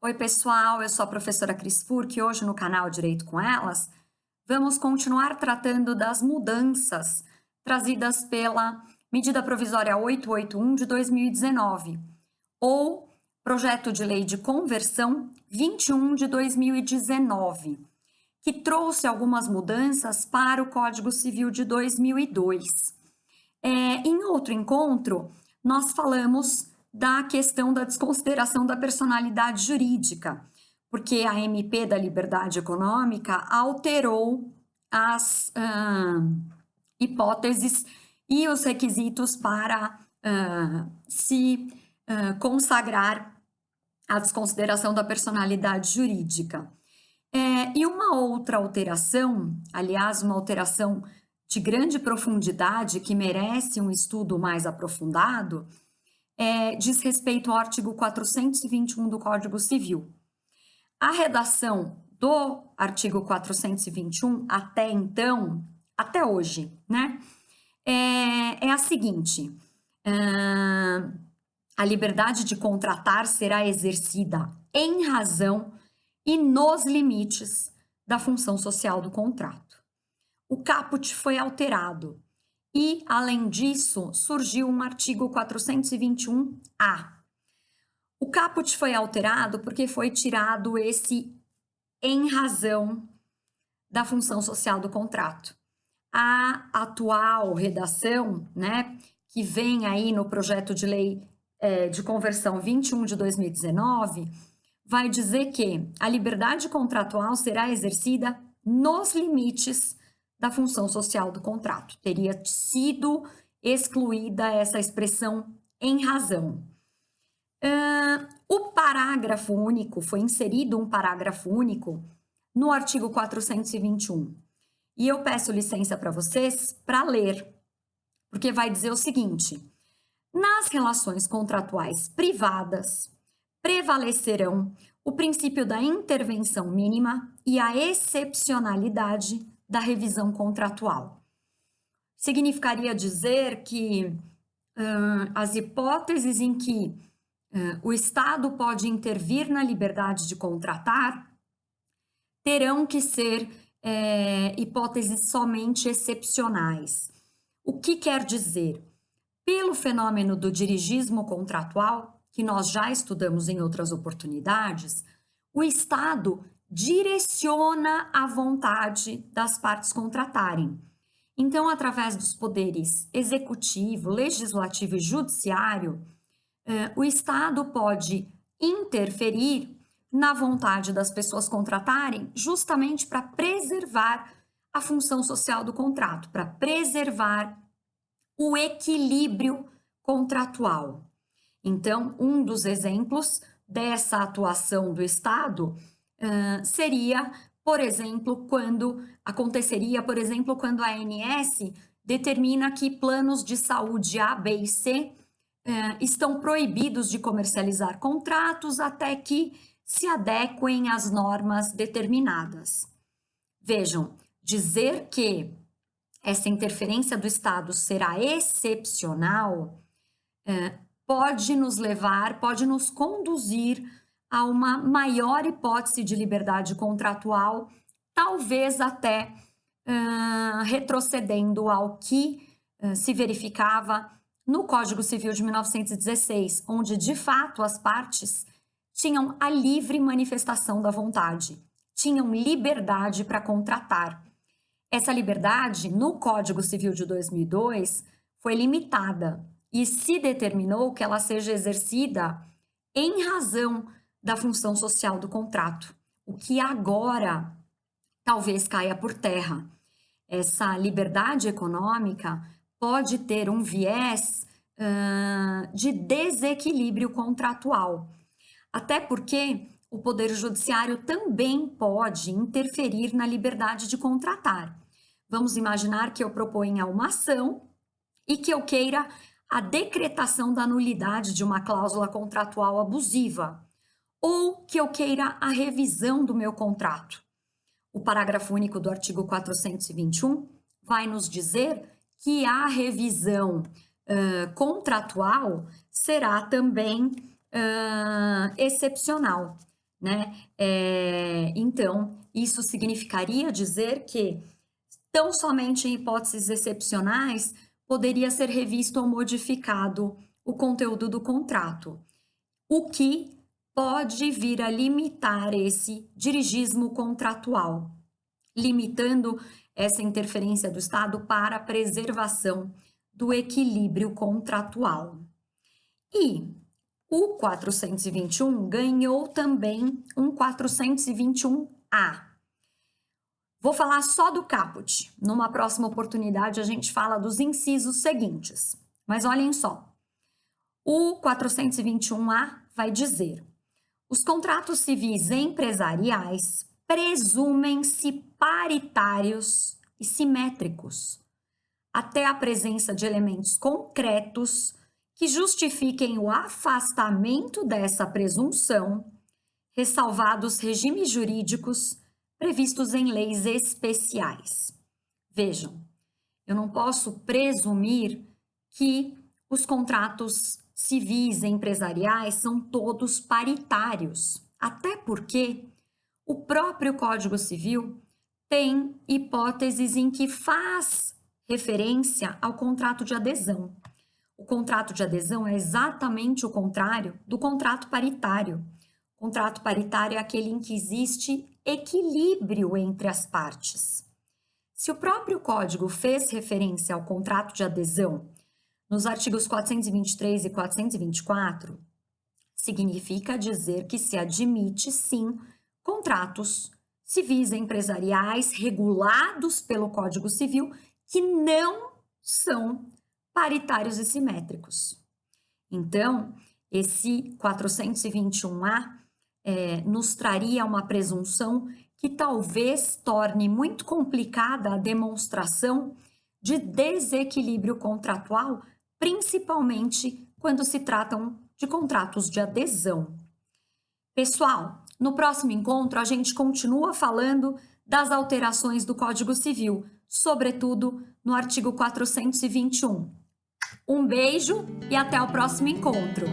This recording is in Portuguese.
Oi, pessoal, eu sou a professora Cris Furk e hoje no canal Direito com Elas vamos continuar tratando das mudanças trazidas pela Medida Provisória 881 de 2019 ou Projeto de Lei de Conversão 21 de 2019, que trouxe algumas mudanças para o Código Civil de 2002. Em outro encontro, nós falamos da questão da desconsideração da personalidade jurídica, porque a MP da Liberdade Econômica alterou as hipóteses e os requisitos para se consagrar a desconsideração da personalidade jurídica. E uma outra alteração, aliás, uma alteração de grande profundidade que merece um estudo mais aprofundado, diz respeito ao artigo 421 do Código Civil. A redação do artigo 421 até então, até hoje, né, é a seguinte: a liberdade de contratar será exercida em razão e nos limites da função social do contrato. O caput foi alterado e, além disso, surgiu um artigo 421-A. O caput foi alterado porque foi tirado esse em razão da função social do contrato. A atual redação, né, que vem aí no projeto de lei de conversão 21 de 2019, vai dizer que a liberdade contratual será exercida nos limites da função social do contrato. Teria sido excluída essa expressão em razão. O parágrafo único, foi inserido um parágrafo único no artigo 421. E eu peço licença para vocês para ler, porque vai dizer o seguinte: nas relações contratuais privadas, prevalecerão o princípio da intervenção mínima e a excepcionalidade da revisão contratual. Significaria dizer que as hipóteses em que o Estado pode intervir na liberdade de contratar terão que ser hipóteses somente excepcionais. O que quer dizer? Pelo fenômeno do dirigismo contratual, que nós já estudamos em outras oportunidades, o Estado direciona a vontade das partes contratarem. Então, através dos poderes executivo, legislativo e judiciário, o Estado pode interferir na vontade das pessoas contratarem justamente para preservar a função social do contrato, para preservar o equilíbrio contratual. Então, um dos exemplos dessa atuação do Estado seria, por exemplo, quando a ANS determina que planos de saúde A, B e C estão proibidos de comercializar contratos até que se adequem às normas determinadas. Vejam, dizer que essa interferência do Estado será excepcional pode nos conduzir a uma maior hipótese de liberdade contratual, talvez até retrocedendo ao que se verificava no Código Civil de 1916, onde de fato as partes tinham a livre manifestação da vontade, tinham liberdade para contratar. Essa liberdade, no Código Civil de 2002, foi limitada e se determinou que ela seja exercida em razão da função social do contrato, o que agora talvez caia por terra. Essa liberdade econômica pode ter um viés de desequilíbrio contratual, até porque o Poder Judiciário também pode interferir na liberdade de contratar. Vamos imaginar que eu proponha uma ação e que eu queira a decretação da nulidade de uma cláusula contratual abusiva, ou que eu queira a revisão do meu contrato. O parágrafo único do artigo 421 vai nos dizer que a revisão contratual será também excepcional, né? Então, isso significaria dizer que, tão somente em hipóteses excepcionais, poderia ser revisto ou modificado o conteúdo do contrato, o que pode vir a limitar esse dirigismo contratual, limitando essa interferência do Estado para a preservação do equilíbrio contratual. E o 421 ganhou também um 421A. Vou falar só do caput. Numa próxima oportunidade, a gente fala dos incisos seguintes. Mas olhem só. O 421A vai dizer: os contratos civis empresariais presumem-se paritários e simétricos, até a presença de elementos concretos que justifiquem o afastamento dessa presunção, ressalvados regimes jurídicos previstos em leis especiais. Vejam, eu não posso presumir que os contratos civis e empresariais são todos paritários, até porque o próprio Código Civil tem hipóteses em que faz referência ao contrato de adesão. O contrato de adesão é exatamente o contrário do contrato paritário. O contrato paritário é aquele em que existe equilíbrio entre as partes. Se o próprio Código fez referência ao contrato de adesão nos artigos 423 e 424, significa dizer que se admite, sim, contratos civis e empresariais regulados pelo Código Civil que não são paritários e simétricos. Então, esse 421A nos traria uma presunção que talvez torne muito complicada a demonstração de desequilíbrio contratual, principalmente quando se tratam de contratos de adesão. Pessoal, no próximo encontro a gente continua falando das alterações do Código Civil, sobretudo no artigo 421. Um beijo e até o próximo encontro!